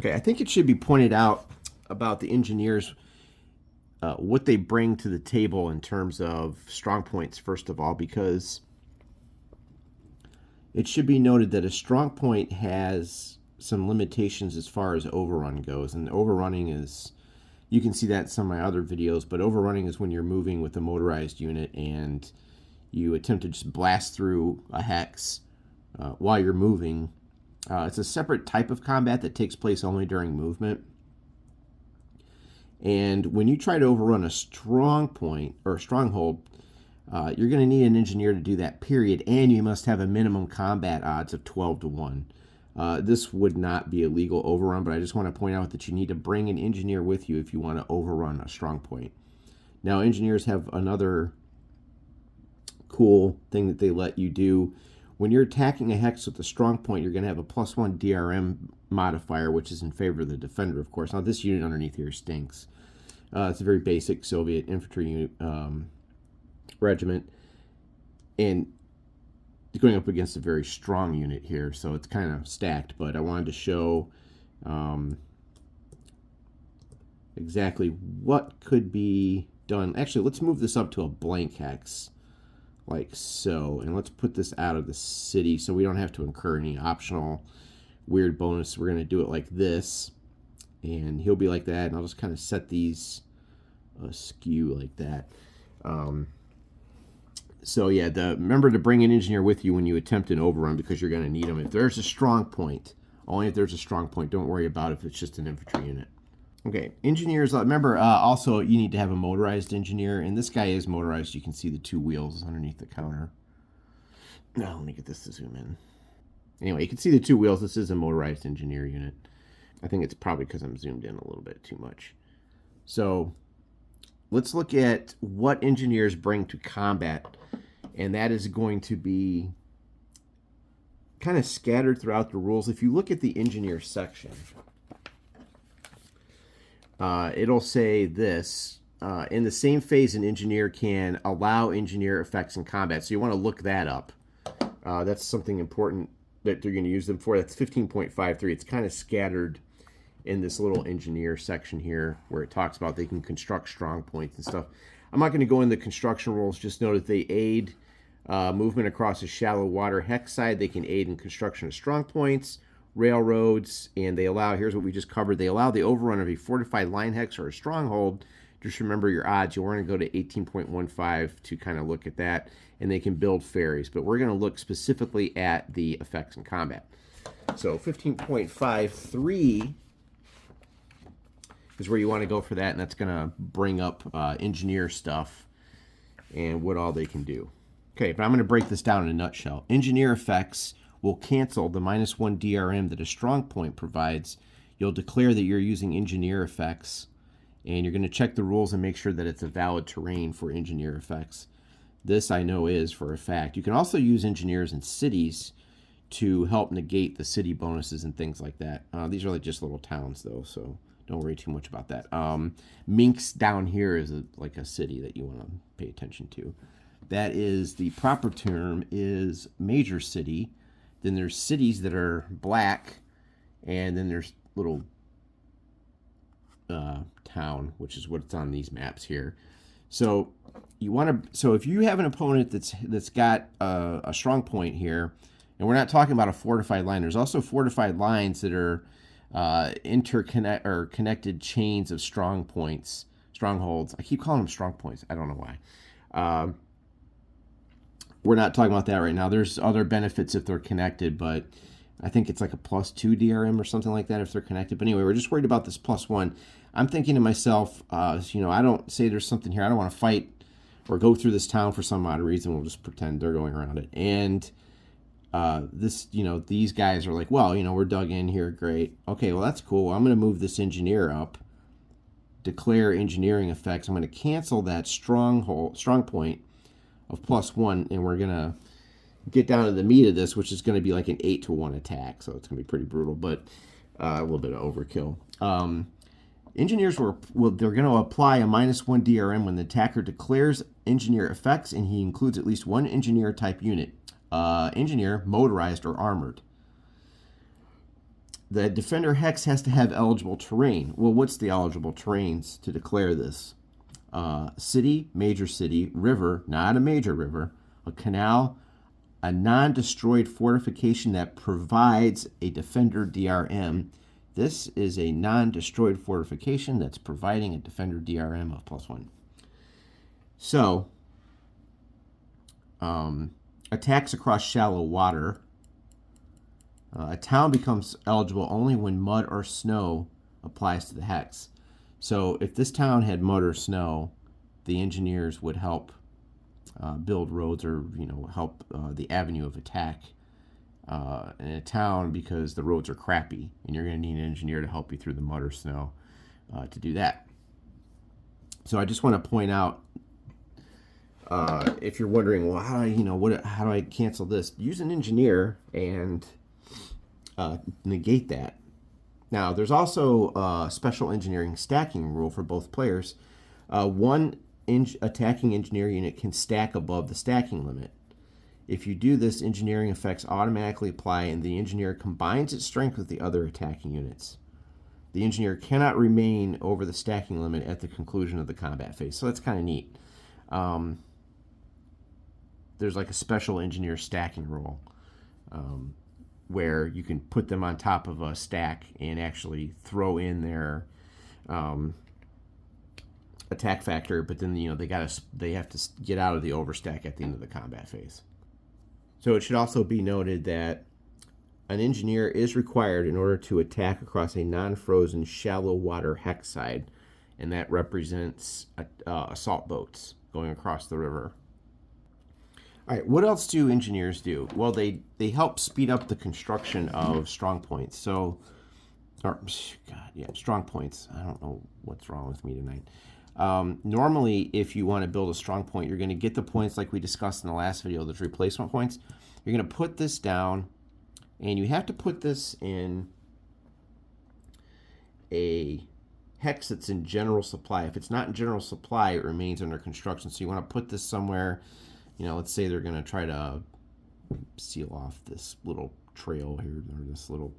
Okay, I think it should be pointed out about the engineers what they bring to the table in terms of strong points, first of all, because it should be noted that a strong point has some limitations as far as overrun goes. And overrunning is, you can see that in some of my other videos, but overrunning is when you're moving with a motorized unit and you attempt to just blast through a hex while you're moving. It's a separate type of combat that takes place only during movement. And when you try to overrun a strong point or a stronghold, you're going to need an engineer to do that, period. And you must have a minimum combat odds of 12 to 1. This would not be a legal overrun, but I just want to point out that you need to bring an engineer with you if you want to overrun a strong point. Now, engineers have another cool thing that they let you do. When you're attacking a hex with a strong point, you're going to have a +1 DRM modifier, which is in favor of the defender, of course. Now, this unit underneath here stinks. It's a very basic Soviet infantry unit, regiment, and it's going up against a very strong unit here, so it's kind of stacked. But I wanted to show exactly what could be done. Actually, let's move this up to a blank hex, like so, and let's put this out of the city so we don't have to incur any optional weird bonus. We're going to do it like this, and he'll be like that, and I'll just kind of set these askew like that. So yeah, remember to bring an engineer with you when you attempt an overrun, because you're going to need them. If there's a strong point, only if there's a strong point. Don't worry about if it's just an infantry unit. Okay, engineers, remember also you need to have a motorized engineer, and this guy is motorized. You can see the 2 wheels underneath the counter. Now, let me get this to zoom in. Anyway, you can see the 2 wheels. This is a motorized engineer unit. I think it's probably because I'm zoomed in a little bit too much. So let's look at what engineers bring to combat, and that is going to be kind of scattered throughout the rules. If you look at the engineer section, it'll say this. In the same phase, an engineer can allow engineer effects in combat. So you want to look that up. That's something important that they're going to use them for. That's 15.53. It's kind of scattered in this little engineer section here where it talks about they can construct strong points and stuff. I'm not going to go into construction rules. Just know that they aid movement across a shallow water hex side. They can aid in construction of strong points, railroads, and they allow, here's what we just covered, they allow the overrun of a fortified line hex or a stronghold. Just remember your odds. You're going to go to 18.15 to kind of look at that, and they can build ferries. But we're going to look specifically at the effects in combat. So 15.53 is where you want to go for that, and that's going to bring up engineer stuff and what all they can do. Okay, but I'm going to break this down in a nutshell. Engineer effects will cancel the -1 DRM that a strong point provides. You'll declare that you're using engineer effects, and you're going to check the rules and make sure that it's a valid terrain for engineer effects. This I know is for a fact. You can also use engineers in cities to help negate the city bonuses and things like that. These are like just little towns though, so don't worry too much about that. Minx down here is like a city that you want to pay attention to. That is, the proper term is major city. Then there's cities that are black, and then there's little town, which is what's on these maps here. So you want to. So if you have an opponent that's got a strong point here, and we're not talking about a fortified line. There's also fortified lines that are connected chains of strong points, strongholds. I keep calling them strong points. I don't know why. We're not talking about that right now. There's other benefits if they're connected, but I think it's like a +2 DRM or something like that if they're connected. But anyway, we're just worried about this +1. I'm thinking to myself, I don't say there's something here. I don't want to fight or go through this town for some odd reason. We'll just pretend they're going around it. And these guys are like, well, we're dug in here. Great. Okay, well, that's cool. Well, I'm going to move this engineer up, declare engineering effects. I'm going to cancel that strong point of +1, and we're going to get down to the meat of this, which is going to be like an 8 to 1 attack. So it's going to be pretty brutal, but a little bit of overkill. Engineers they're going to apply a -1 DRM when the attacker declares engineer effects, and he includes at least one engineer type unit. Engineer, motorized, or armored. The defender hex has to have eligible terrain. Well, what's the eligible terrains to declare this? City, major city, river, not a major river, a canal, a non-destroyed fortification that provides a defender DRM. This is a non-destroyed fortification that's providing a defender DRM of +1. So, attacks across shallow water. A town becomes eligible only when mud or snow applies to the hex. So if this town had mud or snow, the engineers would help build roads, or help the avenue of attack in a town, because the roads are crappy, and you're going to need an engineer to help you through the mud or snow to do that. So I just want to point out, if you're wondering, well, how do I cancel this? Use an engineer and negate that. Now, there's also a special engineering stacking rule for both players. One attacking engineer unit can stack above the stacking limit. If you do this, engineering effects automatically apply, and the engineer combines its strength with the other attacking units. The engineer cannot remain over the stacking limit at the conclusion of the combat phase. So that's kind of neat. There's like a special engineer stacking rule, where you can put them on top of a stack and actually throw in their attack factor, but then they have to get out of the overstack at the end of the combat phase. So it should also be noted that an engineer is required in order to attack across a non-frozen shallow water hex side, and that represents assault boats going across the river. All right, what else do engineers do? Well, they help speed up the construction of strong points. So, strong points. I don't know what's wrong with me tonight. Normally, if you want to build a strong point, you're going to get the points like we discussed in the last video, those replacement points. You're going to put this down, and you have to put this in a hex that's in general supply. If it's not in general supply, it remains under construction. So you want to put this somewhere. Let's say they're going to try to seal off this little trail here, or this little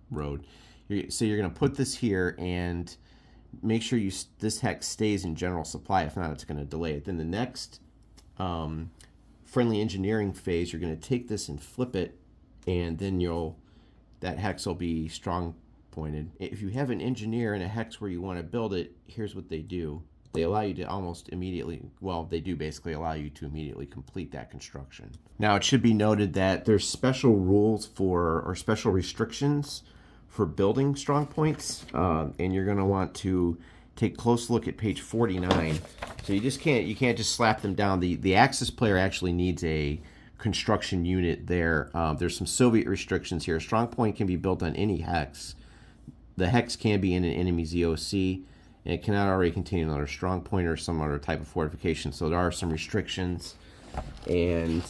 road. So you're going to put this here and make sure this hex stays in general supply. If not, it's going to delay it. Then the next friendly engineering phase, you're going to take this and flip it, and then that hex will be strong pointed. If you have an engineer in a hex where you want to build it, here's what they do. They allow you to almost immediately, they do basically allow you to immediately complete that construction. Now, it should be noted that there's special rules or special restrictions for building strong points, and you're going to want to take a close look at page 49. So you can't just slap them down. The Axis player actually needs a construction unit there. There's some Soviet restrictions here. A strong point can be built on any hex. The hex can be in an enemy's EOC, and it cannot already contain another strong point or some other type of fortification. So there are some restrictions. And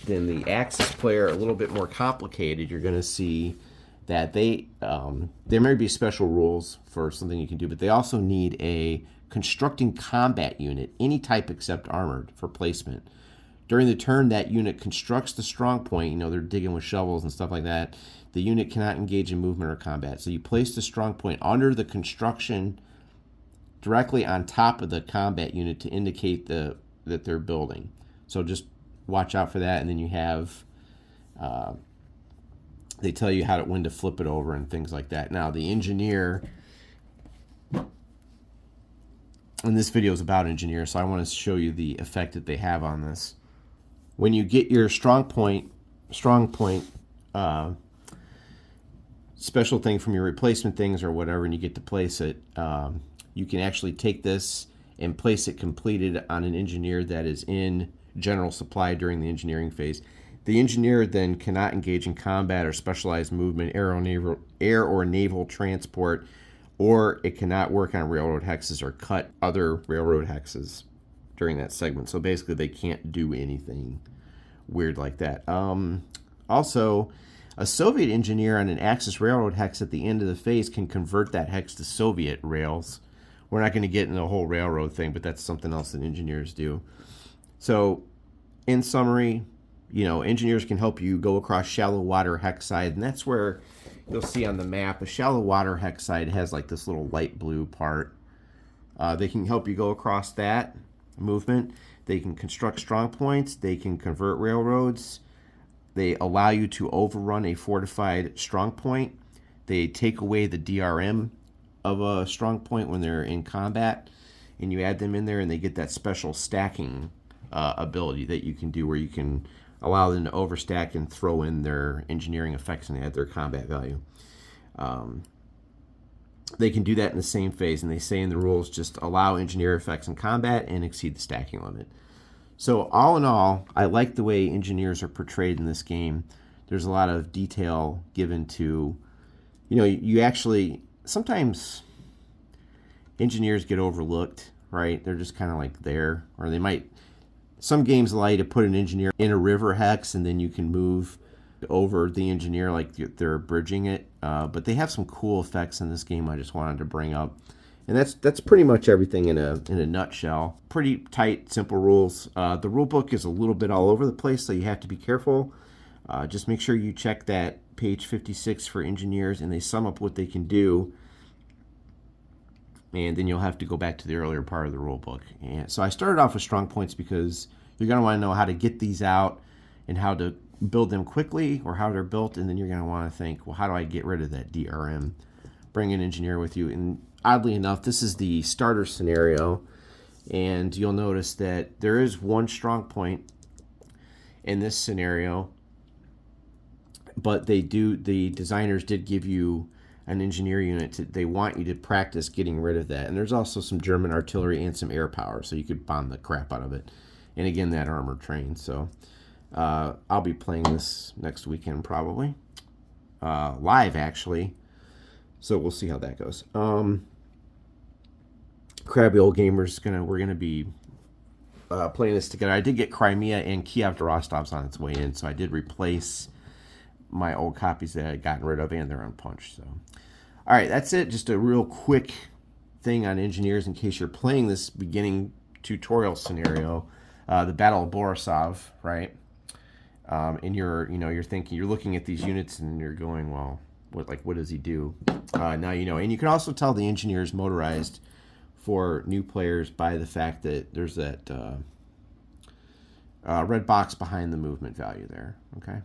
then the Axis player, a little bit more complicated. You're going to see that there may be special rules for something you can do, but they also need a constructing combat unit, any type except armored, for placement. During the turn that unit constructs the strong point, they're digging with shovels and stuff like that, the unit cannot engage in movement or combat. So you place the strong point under the construction directly on top of the combat unit to indicate that they're building. So just watch out for that, and then you have they tell you when to flip it over and things like that. Now, the engineer, and this video is about engineers, so I want to show you the effect that they have on this. When you get your strong point special thing from your replacement things or whatever, and you get to place it, you can actually take this and place it completed on an engineer that is in general supply during the engineering phase. The engineer then cannot engage in combat or specialized movement, air or naval transport, or it cannot work on railroad hexes or cut other railroad hexes during that segment. So basically, they can't do anything weird like that. Also, a Soviet engineer on an Axis railroad hex at the end of the phase can convert that hex to Soviet rails. We're not going to get into the whole railroad thing, but that's something else that engineers do. So, in summary, engineers can help you go across shallow water hex side, and that's where you'll see on the map, a shallow water hex site has like this little light blue part. They can help you go across that movement. They can construct strong points. They can convert railroads. They allow you to overrun a fortified strong point. They take away the DRM of a strong point when they're in combat, and you add them in there, and they get that special stacking ability that you can do, where you can allow them to overstack and throw in their engineering effects and add their combat value. They can do that in the same phase, and they say in the rules, just allow engineer effects in combat and exceed the stacking limit. So all in all, I like the way engineers are portrayed in this game. There's a lot of detail given to, you actually, sometimes engineers get overlooked, right? They're just kind of like there, or they might, some games allow you to put an engineer in a river hex and then you can move over the engineer like they're bridging it. But they have some cool effects in this game I just wanted to bring up. And that's pretty much everything in a nutshell. Pretty tight, simple rules. The rule book is a little bit all over the place, so you have to be careful. Just make sure you check that page 56 for engineers, and they sum up what they can do. And then you'll have to go back to the earlier part of the rule book. And so I started off with strong points because you're going to want to know how to get these out and how to build them quickly, or how they're built, and then you're going to want to think, well, how do I get rid of that DRM? Bring an engineer with you. And oddly enough, this is the starter scenario, and you'll notice that there is one strong point in this scenario, but the designers did give you an engineer unit. They want you to practice getting rid of that. And there's also some German artillery and some air power, so you could bomb the crap out of it. And again, that armored train. So I'll be playing this next weekend probably, live actually. So we'll see how that goes. Crabby Old Gamers, we're gonna be playing this together. I did get Crimea and Kiev to Rostov's on its way in, so I did replace my old copies that I had gotten rid of, and they're unpunched. So, all right, that's it. Just a real quick thing on engineers in case you're playing this beginning tutorial scenario, the Battle of Borisov, right? And you're thinking, you're looking at these units and you're going, well, what does he do? Now you know. And you can also tell the engineer is motorized for new players by the fact that there's that red box behind the movement value there. Okay.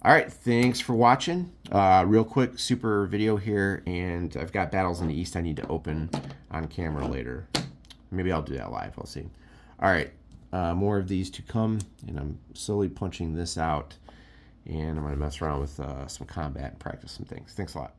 All right. Thanks for watching. Real quick, super video here, and I've got battles in the East I need to open on camera later. Maybe I'll do that live. I'll see. All right. More of these to come, and I'm slowly punching this out. And I'm going to mess around with some combat and practice some things. Thanks a lot.